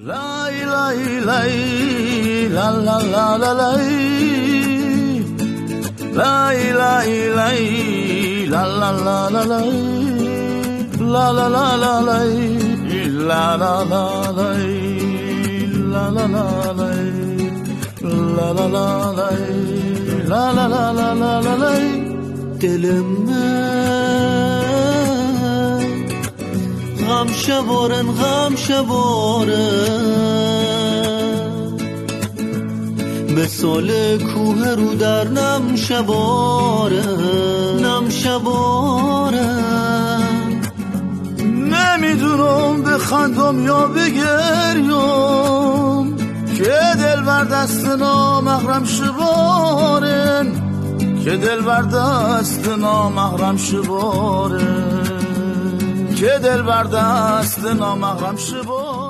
لای لای لای لا لا لا لا لای لای لای لای لا لا لا لا لای لا لا لا لا لای لا لا لا لای لا لا لا لای لا لا لا لای لا لا لا لا لا لای دل من غم شبارن به سال کوه رو در نم شبارن نمیدونم بخندم یا بگریم که دل بر دست نامحرم شبارن که دل بر دست نامحرم شبارن که دل بر دست نامحرم شبارن